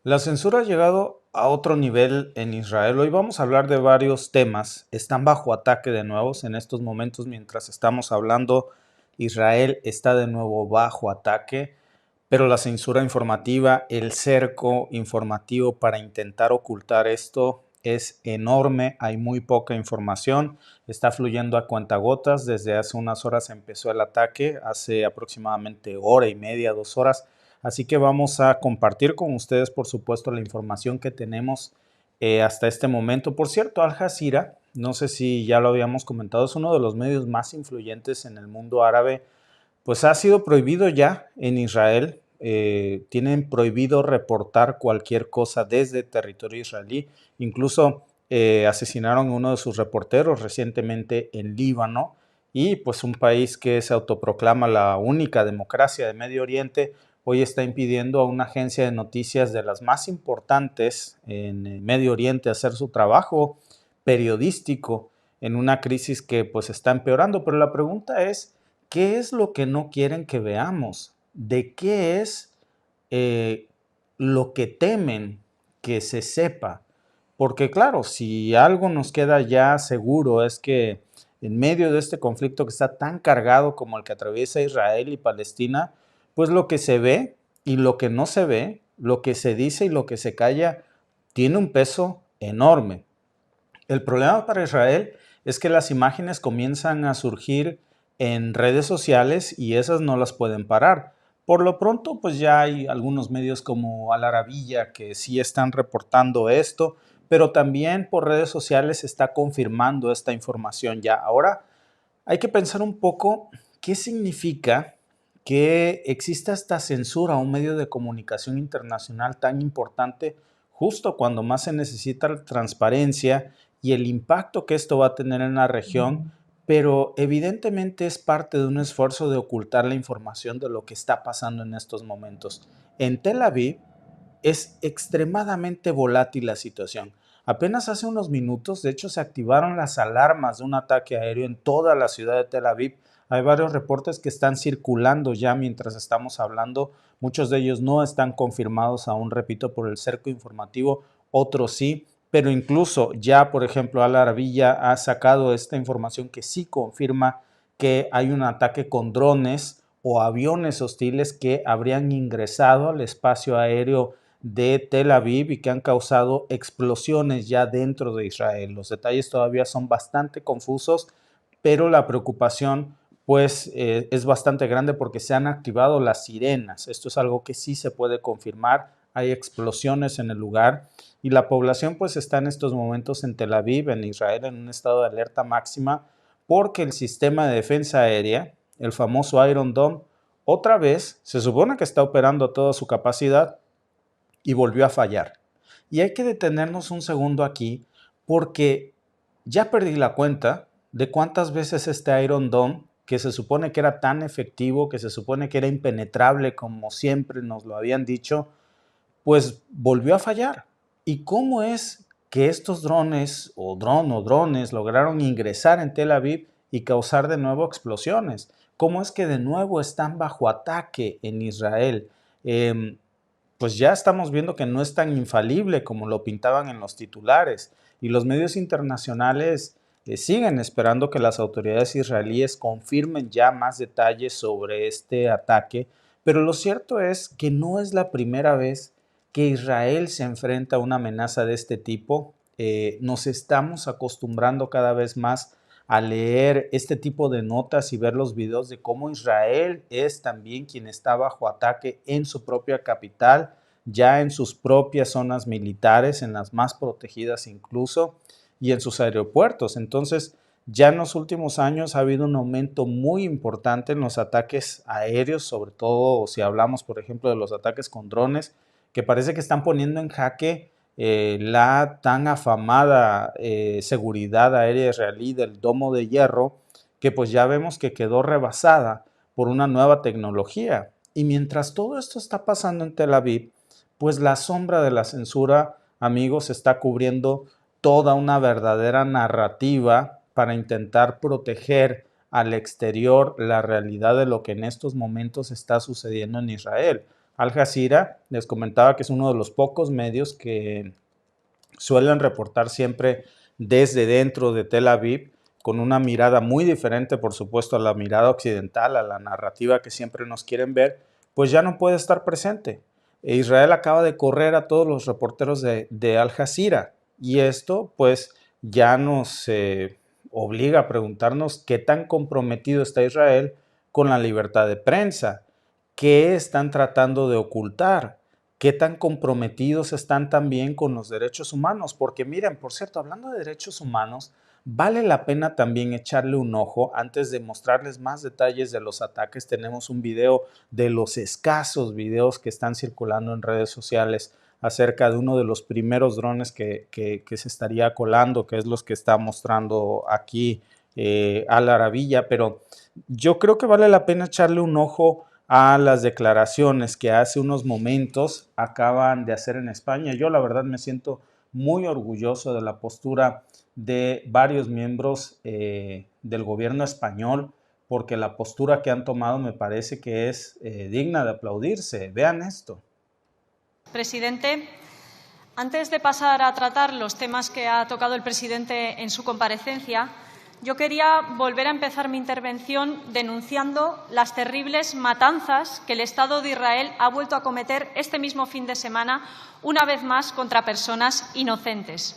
La censura ha llegado a otro nivel en Israel. Hoy vamos a hablar de varios temas. Están bajo ataque de nuevo en estos momentos mientras estamos hablando. Israel está de nuevo bajo ataque, pero la censura informativa, el cerco informativo para intentar ocultar esto es enorme. Hay muy poca información. Está fluyendo a cuentagotas. Desde hace unas horas empezó el ataque, hace aproximadamente hora y media, 2 horas. Así que vamos a compartir con ustedes, por supuesto, la información que tenemos hasta este momento. Por cierto, Al Jazeera, no sé si ya lo habíamos comentado, es uno de los medios más influyentes en el mundo árabe, pues ha sido prohibido ya en Israel. Tienen prohibido reportar cualquier cosa desde territorio israelí. Incluso asesinaron a uno de sus reporteros recientemente en Líbano, y pues un país que se autoproclama la única democracia de Medio Oriente, hoy está impidiendo a una agencia de noticias de las más importantes en Medio Oriente hacer su trabajo periodístico en una crisis que pues está empeorando. Pero la pregunta es, ¿qué es lo que no quieren que veamos? ¿De qué es eh, lo que temen que se sepa? Porque claro, si algo nos queda ya seguro es que en medio de este conflicto que está tan cargado como el que atraviesa Israel y Palestina, pues lo que se ve y lo que no se ve, lo que se dice y lo que se calla, tiene un peso enorme. El problema para Israel es que las imágenes comienzan a surgir en redes sociales y esas no las pueden parar. Por lo pronto, pues ya hay algunos medios como Al Arabiya que sí están reportando esto, pero también por redes sociales se está confirmando esta información ya. Ahora hay que pensar un poco qué significa que exista esta censura a un medio de comunicación internacional tan importante justo cuando más se necesita transparencia y el impacto que esto va a tener en la región, pero evidentemente es parte de un esfuerzo de ocultar la información de lo que está pasando en estos momentos. En Tel Aviv es extremadamente volátil la situación. Apenas hace unos minutos, de hecho, se activaron las alarmas de un ataque aéreo en toda la ciudad de Tel Aviv. Hay varios reportes que están circulando ya mientras estamos hablando. Muchos de ellos no están confirmados aún, repito, por el cerco informativo, otros sí. Pero incluso ya, por ejemplo, Al Arabiya ha sacado esta información que sí confirma que hay un ataque con drones o aviones hostiles que habrían ingresado al espacio aéreo de Tel Aviv y que han causado explosiones ya dentro de Israel. Los detalles todavía son bastante confusos, pero la preocupación pues es bastante grande porque se han activado las sirenas. Esto es algo que sí se puede confirmar. Hay explosiones en el lugar y la población pues está en estos momentos en Tel Aviv, en Israel, en un estado de alerta máxima porque el sistema de defensa aérea, el famoso Iron Dome, otra vez se supone que está operando a toda su capacidad y volvió a fallar. Y hay que detenernos un segundo aquí porque ya perdí la cuenta de cuántas veces este Iron Dome, que se supone que era tan efectivo, que se supone que era impenetrable como siempre nos lo habían dicho, pues volvió a fallar. ¿Y cómo es que estos drones o drones lograron ingresar en Tel Aviv y causar de nuevo explosiones? ¿Cómo es que de nuevo están bajo ataque en Israel? Pues ya estamos viendo que no es tan infalible como lo pintaban en los titulares, y los medios internacionales siguen esperando que las autoridades israelíes confirmen ya más detalles sobre este ataque, pero lo cierto es que no es la primera vez que Israel se enfrenta a una amenaza de este tipo. Nos estamos acostumbrando cada vez más a leer este tipo de notas y ver los videos de cómo Israel es también quien está bajo ataque en su propia capital, ya en sus propias zonas militares, en las más protegidas incluso, y en sus aeropuertos. Entonces, ya en los últimos años ha habido un aumento muy importante en los ataques aéreos, sobre todo si hablamos, por ejemplo, de los ataques con drones, que parece que están poniendo en jaque la tan afamada seguridad aérea israelí del domo de hierro, que pues ya vemos que quedó rebasada por una nueva tecnología. Y mientras todo esto está pasando en Tel Aviv, pues la sombra de la censura, amigos, está cubriendo toda una verdadera narrativa para intentar proteger al exterior la realidad de lo que en estos momentos está sucediendo en Israel. Al Jazeera, les comentaba que es uno de los pocos medios que suelen reportar siempre desde dentro de Tel Aviv, con una mirada muy diferente, por supuesto, a la mirada occidental, a la narrativa que siempre nos quieren ver, pues ya no puede estar presente. Israel acaba de correr a todos los reporteros de Al Jazeera y esto pues ya nos obliga a preguntarnos qué tan comprometido está Israel con la libertad de prensa, qué están tratando de ocultar, qué tan comprometidos están también con los derechos humanos, porque miren, por cierto, hablando de derechos humanos, vale la pena también echarle un ojo. Antes de mostrarles más detalles de los ataques, tenemos un video de los escasos videos que están circulando en redes sociales acerca de uno de los primeros drones que se estaría colando, que es los que está mostrando aquí Al Arabilla, pero yo creo que vale la pena echarle un ojo a las declaraciones que hace unos momentos acaban de hacer en España. Yo la verdad me siento muy orgulloso de la postura de varios miembros del gobierno español, porque la postura que han tomado me parece que es digna de aplaudirse. Vean esto. Presidente, antes de pasar a tratar los temas que ha tocado el presidente en su comparecencia, yo quería volver a empezar mi intervención denunciando las terribles matanzas que el Estado de Israel ha vuelto a cometer este mismo fin de semana, una vez más, contra personas inocentes.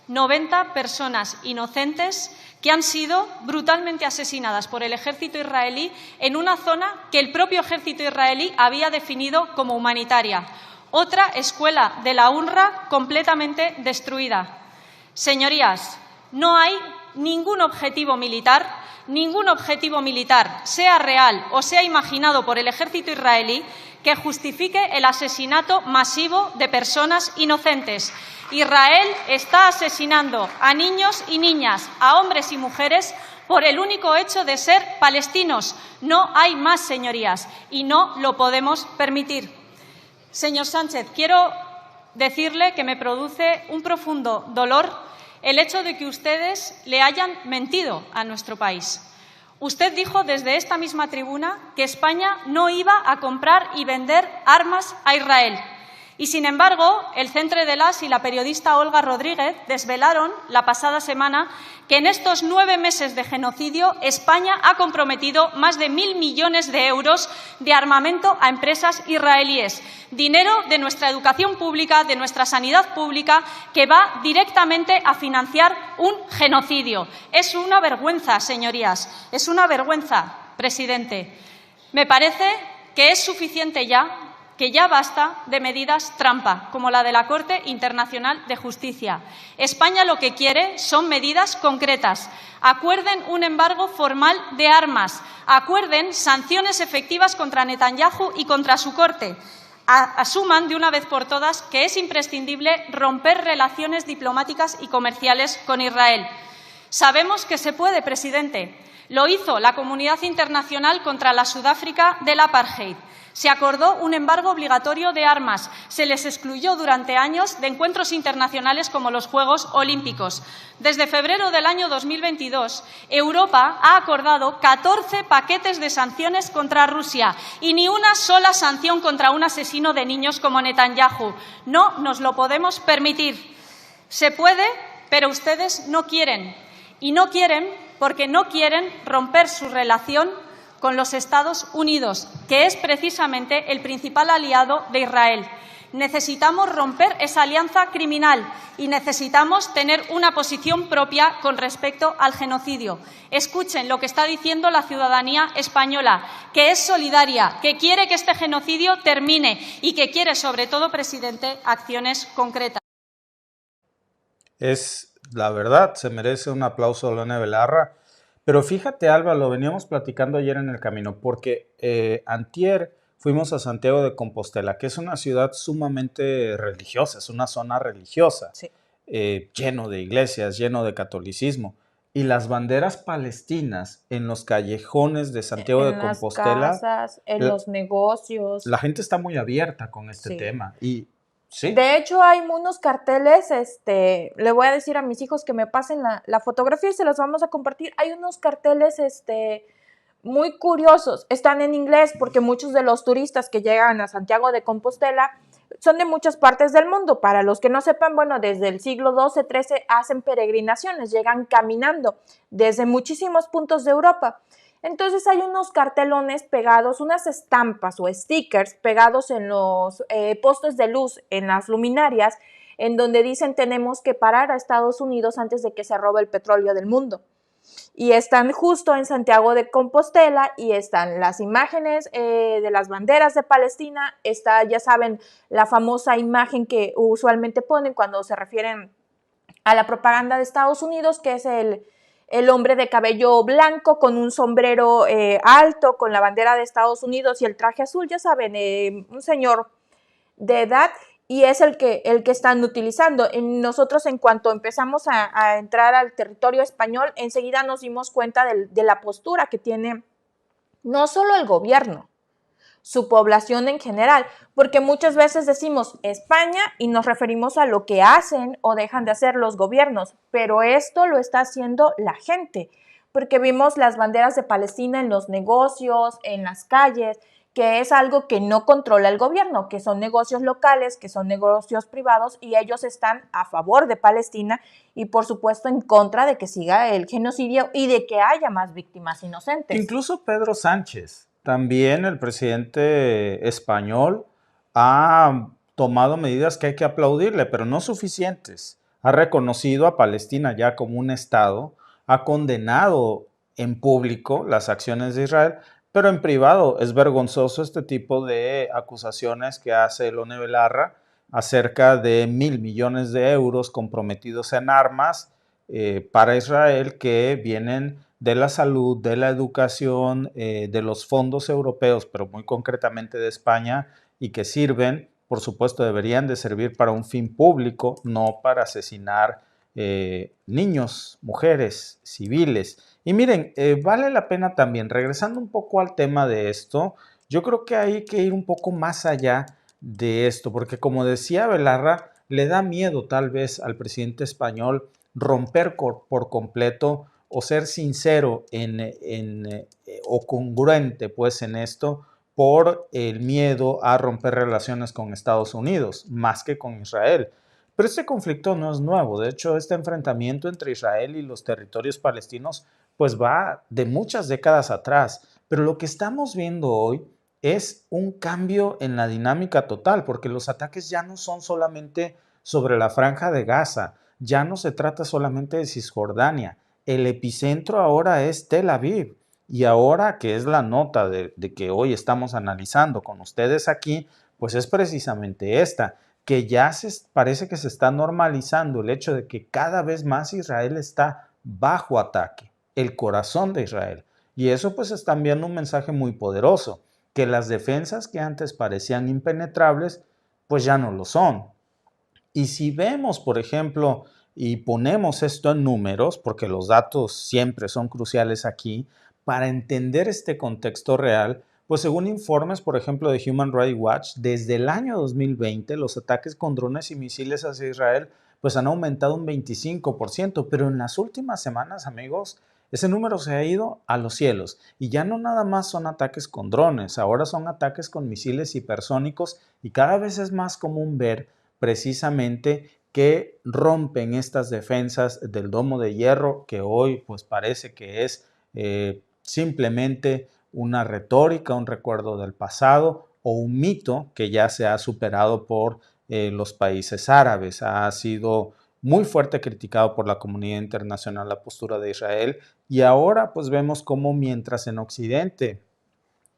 90 personas inocentes que han sido brutalmente asesinadas por el ejército israelí en una zona que el propio ejército israelí había definido como humanitaria. Otra escuela de la UNRWA completamente destruida. Señorías, no hay ningún objetivo militar, sea real o sea imaginado por el ejército israelí, que justifique el asesinato masivo de personas inocentes. Israel está asesinando a niños y niñas, a hombres y mujeres, por el único hecho de ser palestinos. No hay más, señorías, y no lo podemos permitir. Señor Sánchez, quiero decirle que me produce un profundo dolor el hecho de que ustedes le hayan mentido a nuestro país. Usted dijo desde esta misma tribuna que España no iba a comprar y vender armas a Israel. Y, sin embargo, el Centre de l'As y la periodista Olga Rodríguez desvelaron la pasada semana que en estos 9 meses de genocidio España ha comprometido más de 1.000 millones de euros de armamento a empresas israelíes. Dinero de nuestra educación pública, de nuestra sanidad pública, que va directamente a financiar un genocidio. Es una vergüenza, señorías, es una vergüenza, presidente. Me parece que es suficiente ya, que ya basta de medidas trampa, como la de la Corte Internacional de Justicia. España lo que quiere son medidas concretas. Acuerden un embargo formal de armas, acuerden sanciones efectivas contra Netanyahu y contra su corte. Asuman de una vez por todas que es imprescindible romper relaciones diplomáticas y comerciales con Israel. Sabemos que se puede, presidente. Lo hizo la comunidad internacional contra la Sudáfrica del apartheid. Se acordó un embargo obligatorio de armas. Se les excluyó durante años de encuentros internacionales como los Juegos Olímpicos. Desde febrero del año 2022, Europa ha acordado 14 paquetes de sanciones contra Rusia y ni una sola sanción contra un asesino de niños como Netanyahu. No nos lo podemos permitir. Se puede, pero ustedes no quieren. Y no quieren porque no quieren romper su relación con los Estados Unidos, que es precisamente el principal aliado de Israel. Necesitamos romper esa alianza criminal y necesitamos tener una posición propia con respecto al genocidio. Escuchen lo que está diciendo la ciudadanía española, que es solidaria, que quiere que este genocidio termine y que quiere, sobre todo, presidente, acciones concretas. Es la verdad, se merece un aplauso a Lorena Belarra. Pero fíjate, Alba, lo veníamos platicando ayer en el camino, porque antier fuimos a Santiago de Compostela, que es una ciudad sumamente religiosa, es una zona religiosa, Sí. Lleno de iglesias, lleno de catolicismo. Y las banderas palestinas en los callejones de Santiago de Compostela. En las casas, en los negocios. La gente está muy abierta con este tema. Y sí. De hecho, hay unos carteles, le voy a decir a mis hijos que me pasen la fotografía y se las vamos a compartir. Hay unos carteles, muy curiosos. Están en inglés porque muchos de los turistas que llegan a Santiago de Compostela son de muchas partes del mundo. Para los que no sepan, bueno, desde el siglo XII, XIII hacen peregrinaciones, llegan caminando desde muchísimos puntos de Europa. Entonces hay unos cartelones pegados, unas estampas o stickers pegados en los postes de luz, en las luminarias, en donde dicen tenemos que parar a Estados Unidos antes de que se robe el petróleo del mundo. Y están justo en Santiago de Compostela y están las imágenes de las banderas de Palestina, está, ya saben, la famosa imagen que usualmente ponen cuando se refieren a la propaganda de Estados Unidos, que es el hombre de cabello blanco con un sombrero alto, con la bandera de Estados Unidos y el traje azul, ya saben, un señor de edad, y es el que están utilizando. Nosotros, en cuanto empezamos a entrar al territorio español, enseguida nos dimos cuenta de la postura que tiene no solo el gobierno, su población en general, porque muchas veces decimos España y nos referimos a lo que hacen o dejan de hacer los gobiernos, pero esto lo está haciendo la gente, porque vimos las banderas de Palestina en los negocios, en las calles, que es algo que no controla el gobierno, que son negocios locales, que son negocios privados, y ellos están a favor de Palestina y por supuesto en contra de que siga el genocidio y de que haya más víctimas inocentes. Incluso Pedro Sánchez, también el presidente español, ha tomado medidas que hay que aplaudirle, pero no suficientes. Ha reconocido a Palestina ya como un Estado, ha condenado en público las acciones de Israel, pero en privado es vergonzoso este tipo de acusaciones que hace Elone Belarra acerca de 1.000 millones de euros comprometidos en armas para Israel que vienen de la salud, de la educación, de los fondos europeos, pero muy concretamente de España, y que sirven, por supuesto, deberían de servir para un fin público, no para asesinar niños, mujeres, civiles. Y miren, vale la pena también, regresando un poco al tema de esto, yo creo que hay que ir un poco más allá de esto, porque como decía Belarra, le da miedo tal vez al presidente español romper por completo o ser sincero o congruente pues en esto por el miedo a romper relaciones con Estados Unidos, más que con Israel. Pero este conflicto no es nuevo. De hecho, este enfrentamiento entre Israel y los territorios palestinos pues va de muchas décadas atrás. Pero lo que estamos viendo hoy es un cambio en la dinámica total, porque los ataques ya no son solamente sobre la franja de Gaza, ya no se trata solamente de Cisjordania. El epicentro ahora es Tel Aviv. Y ahora que es la nota de que hoy estamos analizando con ustedes aquí, pues es precisamente esta, que ya parece que se está normalizando el hecho de que cada vez más Israel está bajo ataque, el corazón de Israel. Y eso pues está enviando un mensaje muy poderoso, que las defensas que antes parecían impenetrables, pues ya no lo son. Y si vemos, por ejemplo, y ponemos esto en números, porque los datos siempre son cruciales aquí, para entender este contexto real, pues según informes, por ejemplo, de Human Rights Watch, desde el año 2020 los ataques con drones y misiles hacia Israel pues han aumentado un 25%, pero en las últimas semanas, amigos, ese número se ha ido a los cielos y ya no nada más son ataques con drones, ahora son ataques con misiles hipersónicos y cada vez es más común ver precisamente que rompen estas defensas del domo de hierro que hoy pues parece que es simplemente una retórica, un recuerdo del pasado o un mito que ya se ha superado por los países árabes. Ha sido muy fuerte criticado por la comunidad internacional la postura de Israel y ahora pues vemos cómo mientras en Occidente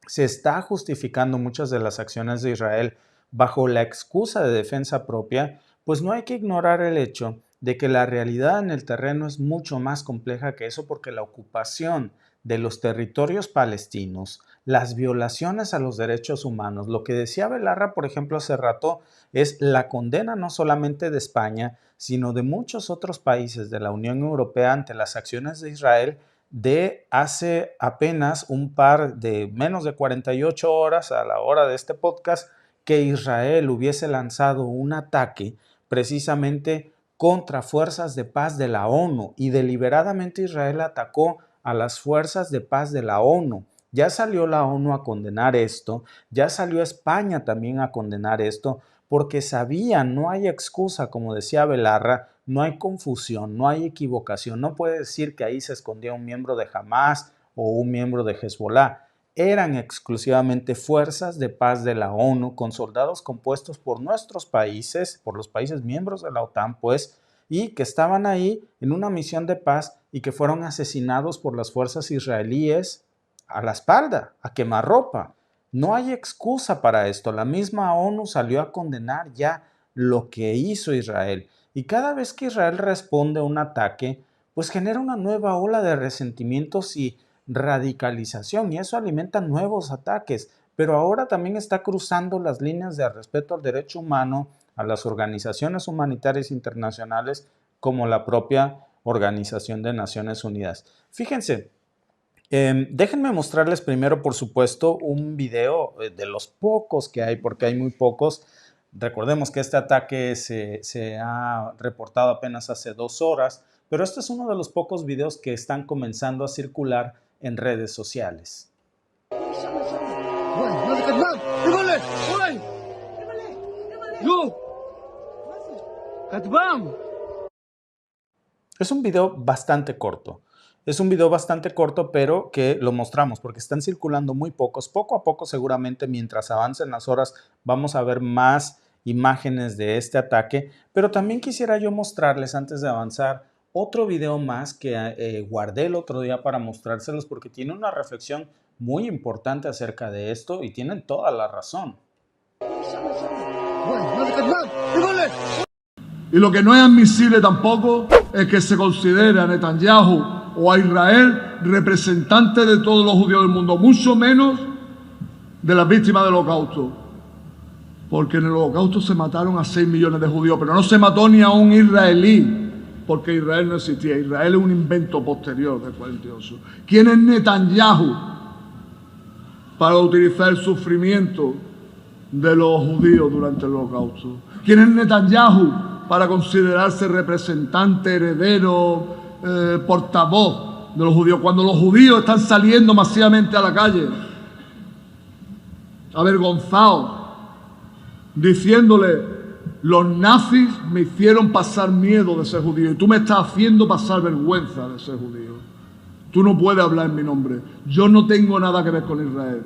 se está justificando muchas de las acciones de Israel bajo la excusa de defensa propia, pues no hay que ignorar el hecho de que la realidad en el terreno es mucho más compleja que eso porque la ocupación de los territorios palestinos, las violaciones a los derechos humanos, lo que decía Belarra, por ejemplo, hace rato, es la condena no solamente de España, sino de muchos otros países de la Unión Europea ante las acciones de Israel de hace apenas un par de menos de 48 horas a la hora de este podcast, que Israel hubiese lanzado un ataque precisamente contra fuerzas de paz de la ONU y deliberadamente Israel atacó a las fuerzas de paz de la ONU Ya salió la ONU a condenar esto, ya salió España también a condenar esto, porque sabían, no hay excusa, como decía Belarra, no hay confusión, no hay equivocación, no puede decir que ahí se escondía un miembro de Hamas o un miembro de Hezbollah. Eran exclusivamente fuerzas de paz de la ONU con soldados compuestos por nuestros países, por los países miembros de la OTAN, pues, y que estaban ahí en una misión de paz y que fueron asesinados por las fuerzas israelíes a la espalda, a quemarropa. No hay excusa para esto. La misma ONU salió a condenar ya lo que hizo Israel. Y cada vez que Israel responde a un ataque, pues genera una nueva ola de resentimientos y radicalización, y eso alimenta nuevos ataques. Pero ahora también está cruzando las líneas de respeto al derecho humano, a las organizaciones humanitarias internacionales, como la propia Organización de Naciones Unidas. Fíjense, déjenme mostrarles primero, por supuesto, un video de los pocos que hay, porque hay muy pocos. Recordemos que este ataque se ha reportado apenas hace 2 horas, pero este es uno de los pocos videos que están comenzando a circular en redes sociales. Es un video bastante corto. Es un video bastante corto, pero que lo mostramos porque están circulando muy pocos. Poco a poco, seguramente, mientras avancen las horas, vamos a ver más imágenes de este ataque. Pero también quisiera yo mostrarles, antes de avanzar, otro video más que guardé el otro día para mostrárselos porque tiene una reflexión muy importante acerca de esto y tienen toda la razón. Y lo que no es admisible tampoco es que se considere a Netanyahu o a Israel representante de todos los judíos del mundo, mucho menos de las víctimas del Holocausto. Porque en el Holocausto se mataron a 6 millones de judíos, pero no se mató ni a un israelí, porque Israel no existía. Israel es un invento posterior del 48. ¿Quién es Netanyahu para utilizar el sufrimiento de los judíos durante el Holocausto? ¿Quién es Netanyahu para considerarse representante, heredero, portavoz de los judíos, cuando los judíos están saliendo masivamente a la calle, avergonzados, diciéndole: los nazis me hicieron pasar miedo de ser judío y tú me estás haciendo pasar vergüenza de ser judío? Tú no puedes hablar en mi nombre. Yo no tengo nada que ver con Israel.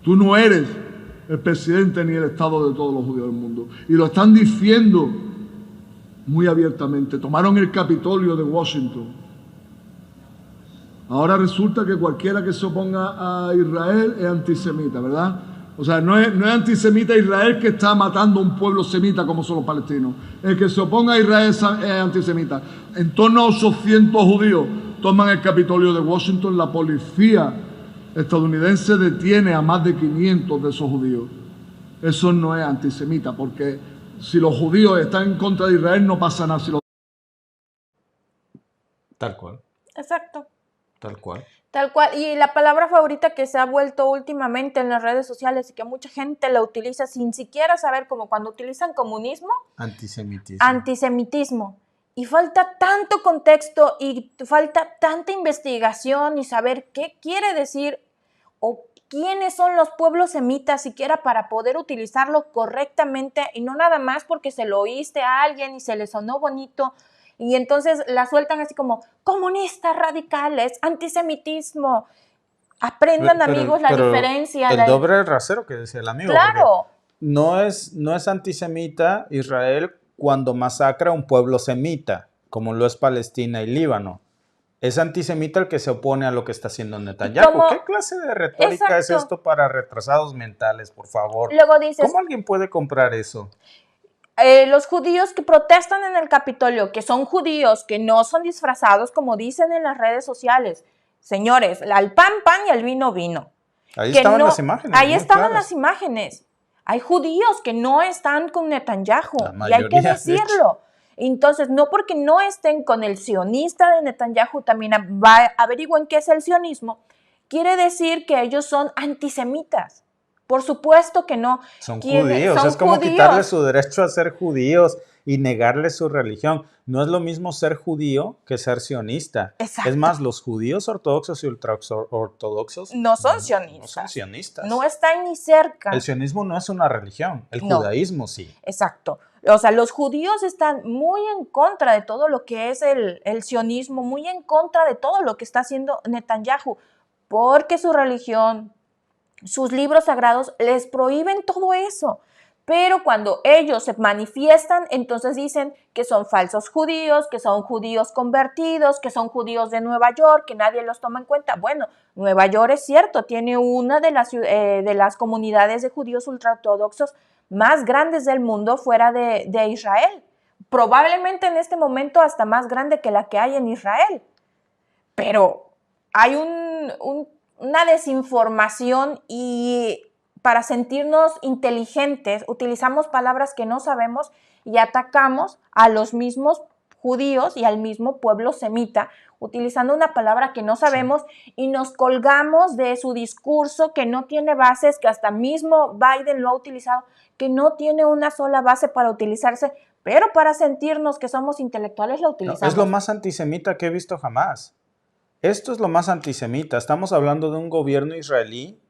Tú no eres el presidente ni el Estado de todos los judíos del mundo. Y lo están diciendo muy abiertamente. Tomaron el Capitolio de Washington. Ahora resulta que cualquiera que se oponga a Israel es antisemita, ¿verdad? O sea, no es antisemita Israel que está matando a un pueblo semita como son los palestinos. El que se oponga a Israel es antisemita. En torno a 800 judíos toman el Capitolio de Washington. La policía estadounidense detiene a más de 500 de esos judíos. Eso no es antisemita, porque si los judíos están en contra de Israel no pasa nada. Tal cual. Exacto. Tal cual. Tal cual. Y la palabra favorita que se ha vuelto últimamente en las redes sociales y que mucha gente la utiliza sin siquiera saber, como cuando utilizan comunismo. Antisemitismo. Antisemitismo. Y falta tanto contexto y falta tanta investigación y saber qué quiere decir o quiénes son los pueblos semitas siquiera para poder utilizarlo correctamente y no nada más porque se lo oíste a alguien y se le sonó bonito. Y entonces la sueltan así como comunistas radicales, antisemitismo. Aprendan, amigos, la diferencia. El doble rasero que decía el amigo. Claro. No es antisemita Israel cuando masacra a un pueblo semita, como lo es Palestina y Líbano. Es antisemita el que se opone a lo que está haciendo Netanyahu. ¿Qué clase de retórica es esto para retrasados mentales, por favor? Luego dices, ¿cómo alguien puede comprar eso? Los judíos que protestan en el Capitolio, que son judíos, que no son disfrazados, como dicen en las redes sociales. Señores, al pan, pan y al vino, vino. Ahí estaban las imágenes. Ahí estaban las imágenes. Hay judíos que no están con Netanyahu, y hay que decirlo. Entonces, no porque no estén con el sionista de Netanyahu, también averigüen qué es el sionismo, quiere decir que ellos son antisemitas. Por supuesto que no. Son judíos, es como quitarle su derecho a ser judíos y negarles su religión. No es lo mismo ser judío que ser sionista. Exacto. Es más, los judíos ortodoxos y ultraortodoxos no son sionistas. No son sionistas. No están ni cerca. El sionismo no es una religión, el No. judaísmo sí. Exacto. O sea, los judíos están muy en contra de todo lo que es el sionismo, muy en contra de todo lo que está haciendo Netanyahu, porque su religión, sus libros sagrados les prohíben todo eso. Pero cuando ellos se manifiestan, entonces dicen que son falsos judíos, que son judíos convertidos, que son judíos de Nueva York, que nadie los toma en cuenta. Bueno, Nueva York es cierto, tiene una de las comunidades de judíos ultraortodoxos más grandes del mundo fuera de Israel. Probablemente en este momento hasta más grande que la que hay en Israel. Pero hay una desinformación y para sentirnos inteligentes utilizamos palabras que no sabemos y atacamos a los mismos judíos y al mismo pueblo semita utilizando una palabra que no sabemos y nos colgamos de su discurso que no tiene bases, que hasta mismo Biden lo ha utilizado, que no tiene una sola base para utilizarse, pero para sentirnos que somos intelectuales la utilizamos. No, es lo más antisemita que he visto jamás. Esto es lo más antisemita. Estamos hablando de un gobierno israelí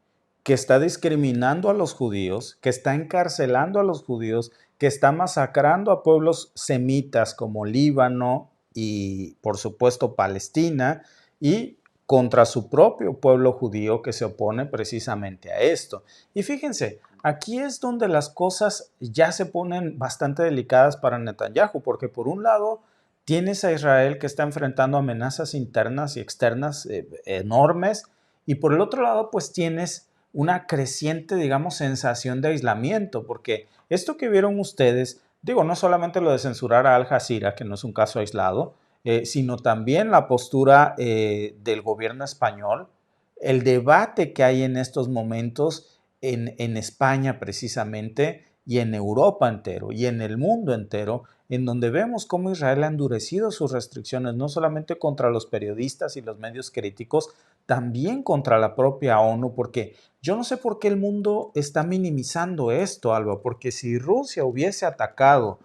que está discriminando a los judíos, que está encarcelando a los judíos, que está masacrando a pueblos semitas como Líbano y, por supuesto, Palestina, y contra su propio pueblo judío que se opone precisamente a esto. Y fíjense, aquí es donde las cosas ya se ponen bastante delicadas para Netanyahu, porque por un lado tienes a Israel que está enfrentando amenazas internas y externas enormes, y por el otro lado pues tienes una creciente, digamos, sensación de aislamiento, porque esto que vieron ustedes, digo, no solamente lo de censurar a Al Jazeera, que no es un caso aislado, sino también la postura del gobierno español, el debate que hay en estos momentos en España precisamente, y en Europa entero, y en el mundo entero, en donde vemos cómo Israel ha endurecido sus restricciones, no solamente contra los periodistas y los medios críticos, también contra la propia ONU, porque yo no sé por qué el mundo está minimizando esto, Alba, porque si Rusia hubiese atacado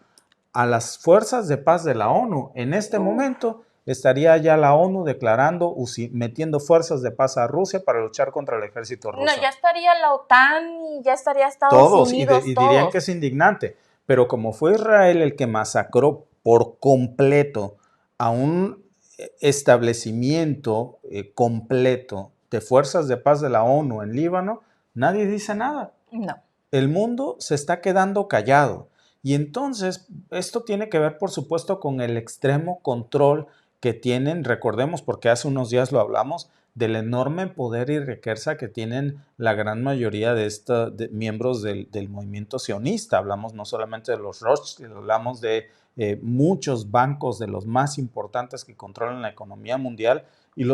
a las fuerzas de paz de la ONU en este momento, estaría ya la ONU declarando, metiendo fuerzas de paz a Rusia para luchar contra el ejército ruso. No, ya estaría la OTAN y ya estaría Estados Unidos. Y dirían que es indignante. Pero como fue Israel el que masacró por completo a un establecimiento completo de fuerzas de paz de la ONU en Líbano, nadie dice nada. No. El mundo se está quedando callado. Y entonces esto tiene que ver, por supuesto, con el extremo control que tienen, recordemos, porque hace unos días lo hablamos, del enorme poder y riqueza que tienen la gran mayoría de miembros del movimiento sionista. Hablamos no solamente de los Rothschild, hablamos de muchos bancos de los más importantes que controlan la economía mundial y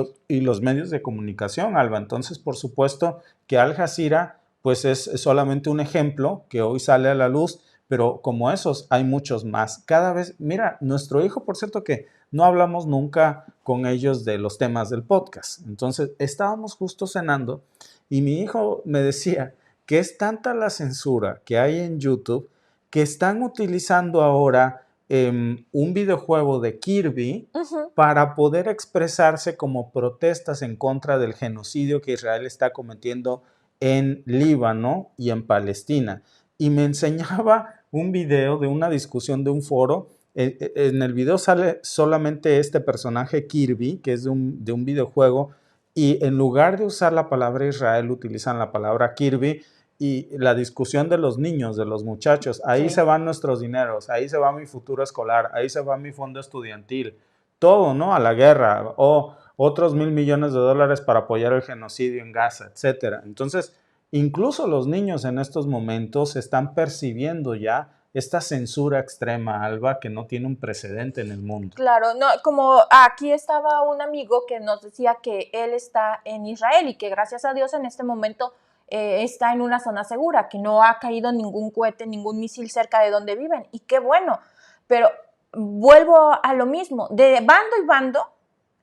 los medios de comunicación, Alba. Entonces, por supuesto que Al Jazeera pues es solamente un ejemplo que hoy sale a la luz, pero como esos hay muchos más. Cada vez, mira, nuestro hijo, por cierto que no hablamos nunca con ellos de los temas del podcast. Entonces, estábamos justo cenando y mi hijo me decía que es tanta la censura que hay en YouTube que están utilizando ahora un videojuego de Kirby para poder expresarse como protestas en contra del genocidio que Israel está cometiendo en Líbano y en Palestina. Y me enseñaba un video de una discusión de un foro. En el video sale solamente este personaje Kirby, que es de un videojuego, y en lugar de usar la palabra Israel, utilizan la palabra Kirby, y la discusión de los niños, de los muchachos, ahí se van nuestros dineros, ahí se va mi futuro escolar, ahí se va mi fondo estudiantil, todo, ¿no? A la guerra, o otros $1,000 millones para apoyar el genocidio en Gaza, etc. Entonces, incluso los niños en estos momentos están percibiendo ya esta censura extrema, Alba, que no tiene un precedente en el mundo. Claro, no, como aquí estaba un amigo que nos decía que él está en Israel y que gracias a Dios en este momento está en una zona segura, que no ha caído ningún cohete, ningún misil cerca de donde viven, y qué bueno, pero vuelvo a lo mismo, de bando y bando,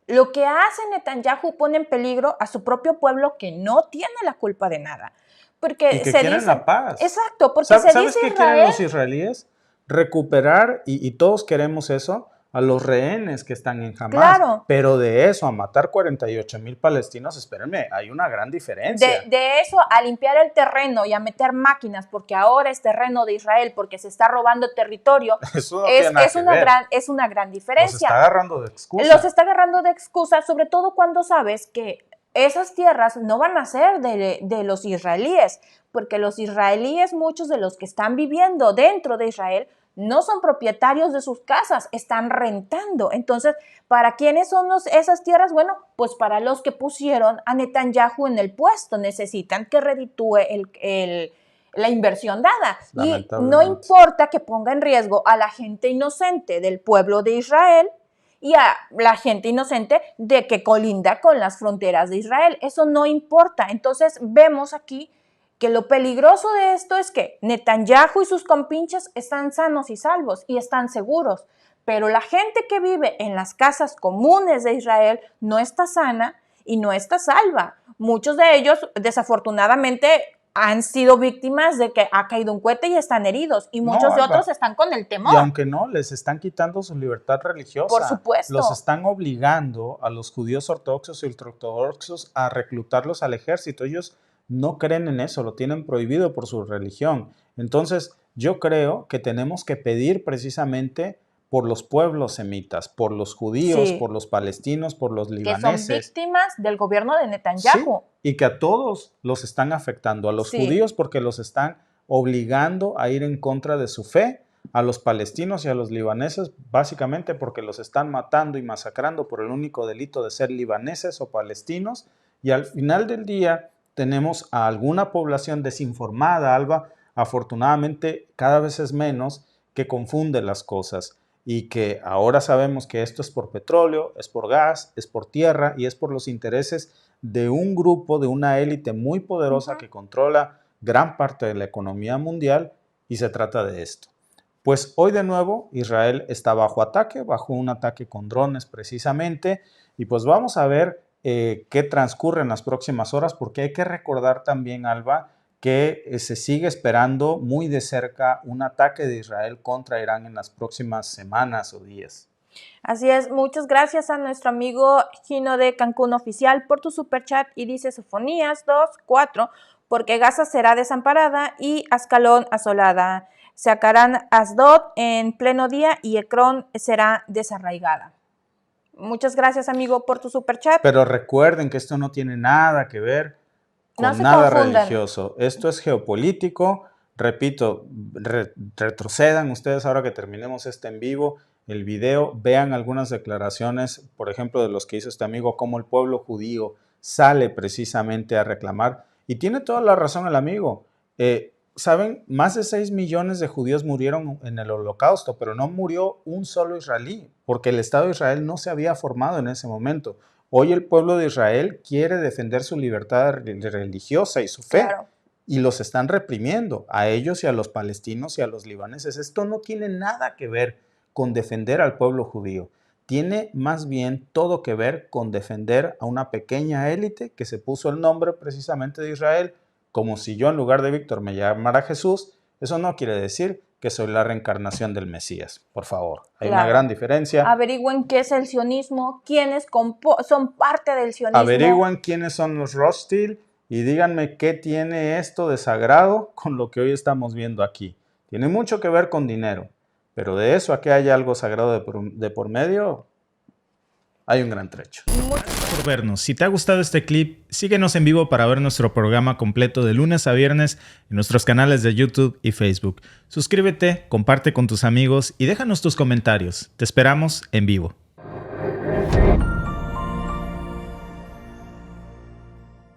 lo que hace Netanyahu pone en peligro a su propio pueblo que no tiene la culpa de nada. Porque y que quieren la paz. Exacto, porque ¿Sabes qué quieren los israelíes? recuperar, y todos queremos eso, a los rehenes que están en Hamas. Claro. Pero de eso a matar 48,000 palestinos, espérenme, hay una gran diferencia. De eso a limpiar el terreno y a meter máquinas, porque ahora es terreno de Israel, porque se está robando territorio, Eso no tiene nada que ver. Es una gran diferencia. Los está agarrando de excusa. Los está agarrando de excusa, sobre todo cuando sabes que esas tierras no van a ser de los israelíes, porque los israelíes, muchos de los que están viviendo dentro de Israel, no son propietarios de sus casas, están rentando. Entonces, ¿para quiénes son esas tierras? Bueno, pues para los que pusieron a Netanyahu en el puesto. Necesitan que reditúe la inversión dada. Y no importa que ponga en riesgo a la gente inocente del pueblo de Israel y a la gente inocente de que colinda con las fronteras de Israel. Eso no importa. Entonces, vemos aquí que lo peligroso de esto es que Netanyahu y sus compinches están sanos y salvos y están seguros, pero la gente que vive en las casas comunes de Israel no está sana y no está salva. Muchos de ellos, desafortunadamente, han sido víctimas de que ha caído un cohete y están heridos, y muchos de otros están con el temor. Y aunque no, les están quitando su libertad religiosa. Por supuesto. Los están obligando a los judíos ortodoxos y ultraortodoxos a reclutarlos al ejército. Ellos no creen en eso, lo tienen prohibido por su religión. Entonces, yo creo que tenemos que pedir precisamente por los pueblos semitas, por los judíos, por los palestinos, por los libaneses. Que son víctimas del gobierno de Netanyahu. Sí, y que a todos los están afectando. A los judíos porque los están obligando a ir en contra de su fe, a los palestinos y a los libaneses básicamente porque los están matando y masacrando por el único delito de ser libaneses o palestinos. Y al final del día tenemos a alguna población desinformada, Alba, afortunadamente cada vez es menos, que confunde las cosas y que ahora sabemos que esto es por petróleo, es por gas, es por tierra y es por los intereses de un grupo, de una élite muy poderosa que controla gran parte de la economía mundial, y se trata de esto. Pues hoy de nuevo Israel está bajo ataque, bajo un ataque con drones precisamente, y pues vamos a ver qué transcurre en las próximas horas, porque hay que recordar también, Alba, que se sigue esperando muy de cerca un ataque de Israel contra Irán en las próximas semanas o días. Así es, muchas gracias a nuestro amigo Gino de Cancún Oficial por tu superchat, y dice Sofonías 2:4, porque Gaza será desamparada y Ascalón asolada. Sacarán Asdod en pleno día y Ecrón será desarraigada. Muchas gracias, amigo, por tu superchat. Pero recuerden que esto no tiene nada que ver con nada religioso. Esto es geopolítico. Repito, retrocedan ustedes ahora que terminemos este en vivo, el video, vean algunas declaraciones, por ejemplo, de los que hizo este amigo, cómo el pueblo judío sale precisamente a reclamar. Y tiene toda la razón el amigo. ¿Saben? Más de 6 millones de judíos murieron en el Holocausto, pero no murió un solo israelí, porque el Estado de Israel no se había formado en ese momento. Hoy el pueblo de Israel quiere defender su libertad religiosa y su fe, y los están reprimiendo, a ellos y a los palestinos y a los libaneses. Esto no tiene nada que ver con defender al pueblo judío. Tiene más bien todo que ver con defender a una pequeña élite que se puso el nombre precisamente de Israel, como si yo en lugar de Víctor me llamara Jesús. Eso no quiere decir que soy la reencarnación del Mesías, por favor. Hay una gran diferencia. Averigüen qué es el sionismo, quiénes son parte del sionismo. Averigüen quiénes son los Rothschild y díganme qué tiene esto de sagrado con lo que hoy estamos viendo aquí. Tiene mucho que ver con dinero, pero de eso a que haya algo sagrado de por medio, hay un gran trecho. Gracias por vernos. Si te ha gustado este clip, síguenos en vivo para ver nuestro programa completo de lunes a viernes en nuestros canales de YouTube y Facebook. Suscríbete, comparte con tus amigos y déjanos tus comentarios. Te esperamos en vivo.